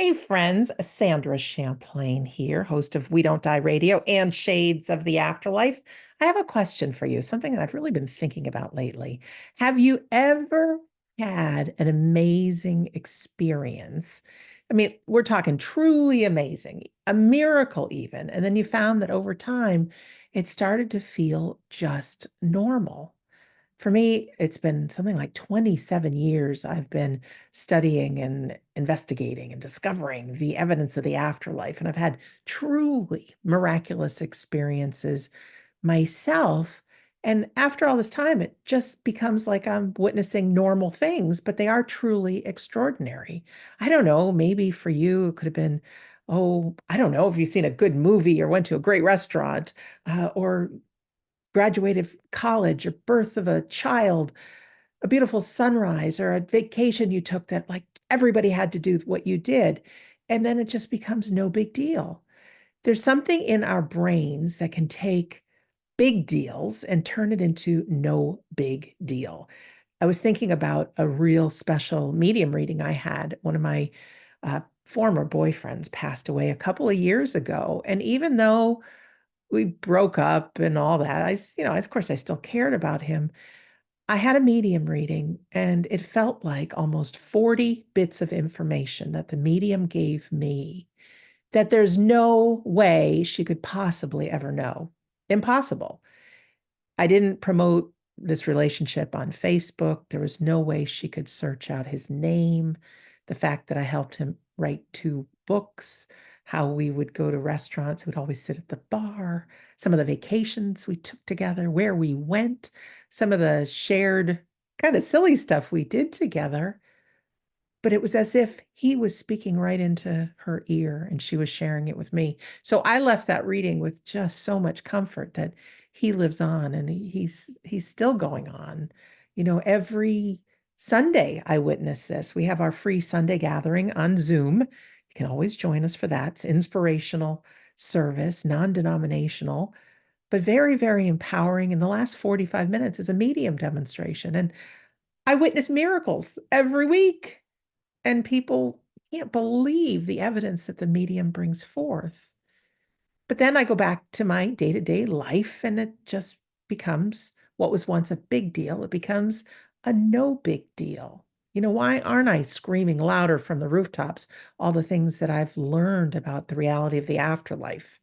Hey friends, Sandra Champlain here, host of We Don't Die Radio and Shades of the Afterlife. I have a question for you, something that I've really been thinking about lately. Have you ever had an amazing experience? I mean, we're talking truly amazing, a miracle even, and then you found that over time it started to feel just normal. For me, it's been something like 27 years I've been studying and investigating and discovering the evidence of the afterlife. And I've had truly miraculous experiences myself. And after all this time, it just becomes like I'm witnessing normal things, but they are truly extraordinary. I don't know, maybe for you, it could have been, oh, I don't know if you've seen a good movie or went to a great restaurant, or graduated college, a birth of a child, a beautiful sunrise, or a vacation you took that like everybody had to do what you did. And then it just becomes no big deal. There's something in our brains that can take big deals and turn it into no big deal. I was thinking about a real special medium reading I had. One of my former boyfriends passed away a couple of years ago. And even though we broke up and all that, of course, I still cared about him. I had a medium reading, and it felt like almost 40 bits of information that the medium gave me that there's no way she could possibly ever know. Impossible. I didn't promote this relationship on Facebook. There was no way she could search out his name. The fact that I helped him write two books, how we would go to restaurants, we'd always sit at the bar, some of the vacations we took together, where we went, some of the shared kind of silly stuff we did together. But it was as if he was speaking right into her ear and she was sharing it with me. So I left that reading with just so much comfort that he lives on and he's still going on. Every Sunday I witness this. We have our free Sunday gathering on Zoom. You can always join us for that. It's inspirational service, non-denominational, but very, very empowering. In the last 45 minutes is a medium demonstration. And I witness miracles every week. And people can't believe the evidence that the medium brings forth. But then I go back to my day to day life, and it just becomes what was once a big deal. It becomes a no big deal. Why aren't I screaming louder from the rooftops all the things that I've learned about the reality of the afterlife?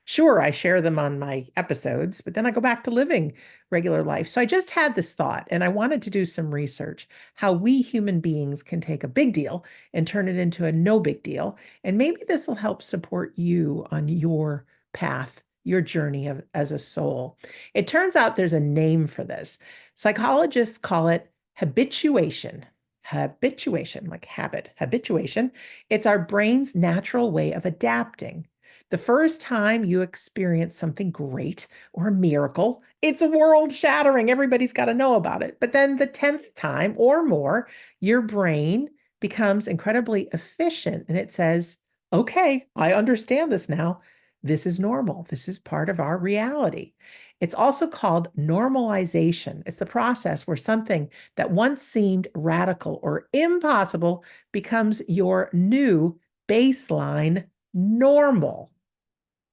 Sure, I share them on my episodes, but then I go back to living regular life. So I just had this thought and I wanted to do some research how we human beings can take a big deal and turn it into a no big deal. And maybe this will help support you on your path, your journey as a soul. It turns out there's a name for this. Psychologists call it habituation. Habituation, like habit, habituation. It's our brain's natural way of adapting. The first time you experience something great or a miracle, it's world shattering. Everybody's got to know about it. But then the 10th time or more, your brain becomes incredibly efficient and it says, okay, I understand this now. This is normal. This is part of our reality. It's also called normalization. It's the process where something that once seemed radical or impossible becomes your new baseline normal.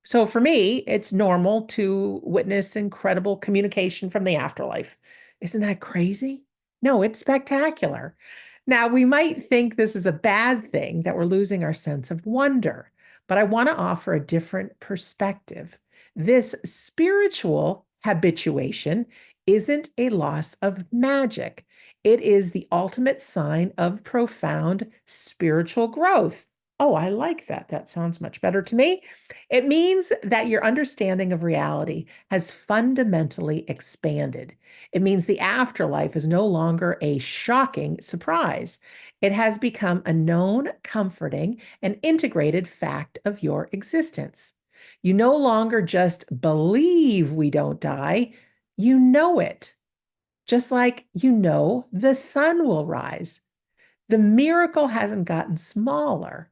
So for me, it's normal to witness incredible communication from the afterlife. Isn't that crazy? No, it's spectacular. Now, we might think this is a bad thing that we're losing our sense of wonder, but I want to offer a different perspective. This spiritual habituation isn't a loss of magic. It is the ultimate sign of profound spiritual growth. Oh, I like that. That sounds much better to me. It means that your understanding of reality has fundamentally expanded. It means the afterlife is no longer a shocking surprise. It has become a known, comforting, and integrated fact of your existence. You no longer just believe we don't die, you know it. Just like you know the sun will rise. The miracle hasn't gotten smaller,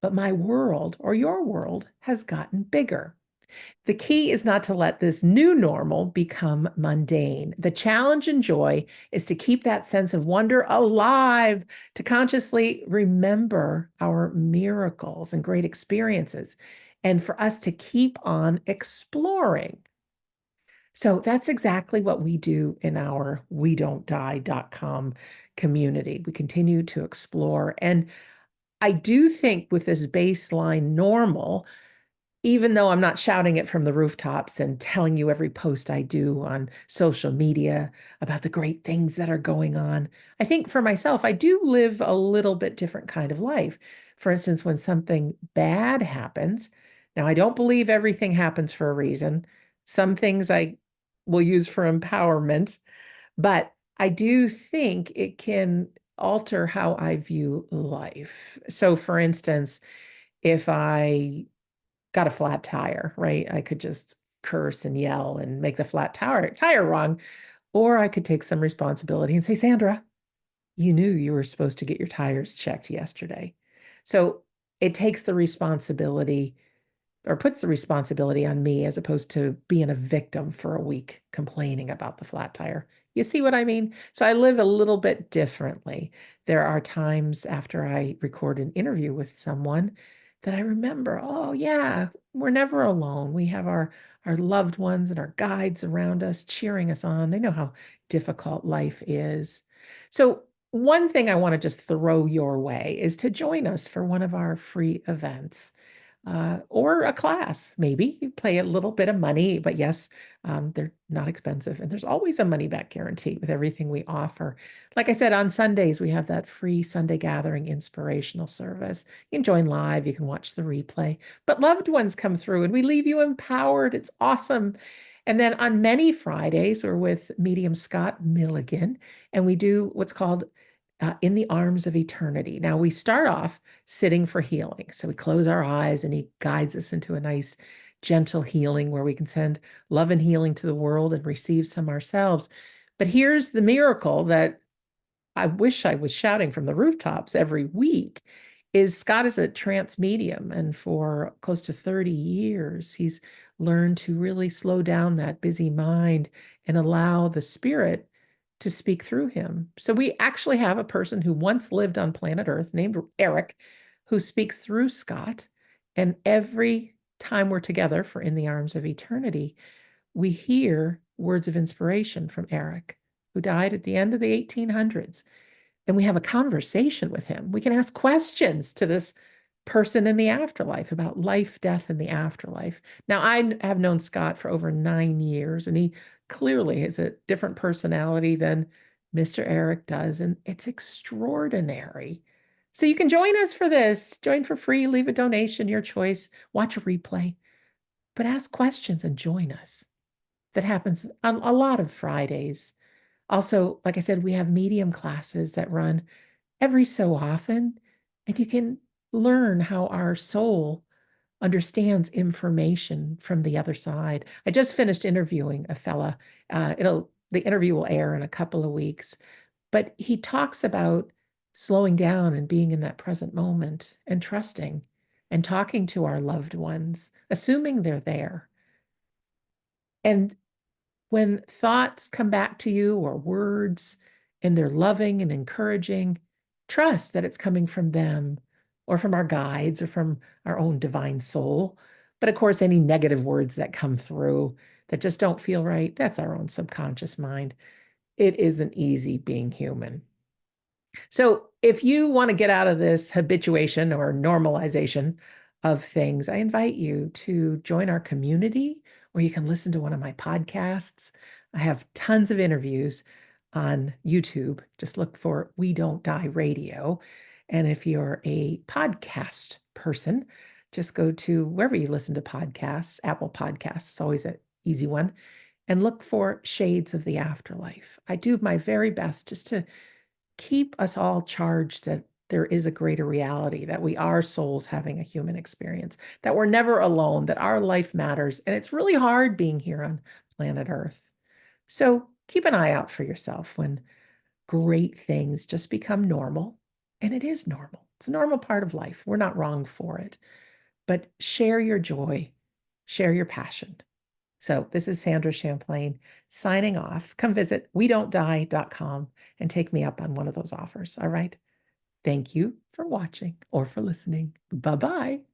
but my world or your world has gotten bigger. The key is not to let this new normal become mundane. The challenge and joy is to keep that sense of wonder alive, to consciously remember our miracles and great experiences, and for us to keep on exploring. So that's exactly what we do in our we don't die.com community. We continue to explore. And I do think with this baseline normal, even though I'm not shouting it from the rooftops and telling you every post I do on social media about the great things that are going on, I think for myself, I do live a little bit different kind of life. For instance, when something bad happens, now I don't believe everything happens for a reason. Some things I will use for empowerment, but I do think it can alter how I view life. So, for instance, if I got a flat tire, right? I could just curse and yell and make the flat tire wrong, or I could take some responsibility and say, Sandra, you knew you were supposed to get your tires checked yesterday. So it takes the responsibility or puts the responsibility on me as opposed to being a victim for a week complaining about the flat tire. You see what I mean? So I live a little bit differently. There are times after I record an interview with someone that I remember, oh yeah, we're never alone. We have our loved ones and our guides around us cheering us on. They know how difficult life is. So one thing I want to just throw your way is to join us for one of our free events or a class, maybe. You pay a little bit of money, but yes, they're not expensive. And there's always a money back guarantee with everything we offer. Like I said, on Sundays, we have that free Sunday gathering inspirational service. You can join live, you can watch the replay, but loved ones come through and we leave you empowered. It's awesome. And then on many Fridays, we're with medium Scott Milligan, and we do what's called in the arms of eternity. Now, we start off sitting for healing. So we close our eyes and he guides us into a nice, gentle healing where we can send love and healing to the world and receive some ourselves. But here's the miracle that I wish I was shouting from the rooftops every week is Scott is a trance medium, and for close to 30 years he's learned to really slow down that busy mind and allow the spirit to speak through him. So we actually have a person who once lived on planet Earth named Eric who speaks through Scott, and every time we're together for In the Arms of Eternity, we hear words of inspiration from Eric, who died at the end of the 1800s. And we have a conversation with him. We can ask questions to this person in the afterlife about life, death, and the afterlife. Now, I have known Scott for over 9 years, and he clearly has a different personality than Mr. Eric does, and it's extraordinary. So you can join us for this. Join for free, leave a donation, your choice, watch a replay, but ask questions and join us. That happens on a lot of Fridays. Also, like I said, we have medium classes that run every so often, and you can learn how our soul understands information from the other side. I just finished interviewing a fella. The interview will air in a couple of weeks, but he talks about slowing down and being in that present moment and trusting and talking to our loved ones, assuming they're there. And when thoughts come back to you or words and they're loving and encouraging, trust that it's coming from them or from our guides or from our own divine soul. But of course, any negative words that come through that just don't feel right, that's our own subconscious mind. It isn't easy being human. So, if you want to get out of this habituation or normalization of things, I invite you to join our community where you can listen to one of my podcasts. I have tons of interviews on YouTube. Just look for We Don't Die Radio. And if you're a podcast person, just go to wherever you listen to podcasts, Apple Podcasts, it's always an easy one, and look for Shades of the Afterlife. I do my very best just to keep us all charged that there is a greater reality, that we are souls having a human experience, that we're never alone, that our life matters. And it's really hard being here on planet Earth. So keep an eye out for yourself when great things just become normal. And it is normal. It's a normal part of life. We're not wrong for it. But share your joy share your passion. So this is Sandra Champlain signing off. Come visit wedon'tdie.com and take me up on one of those offers. All right. Thank you for watching or for listening. Bye-bye.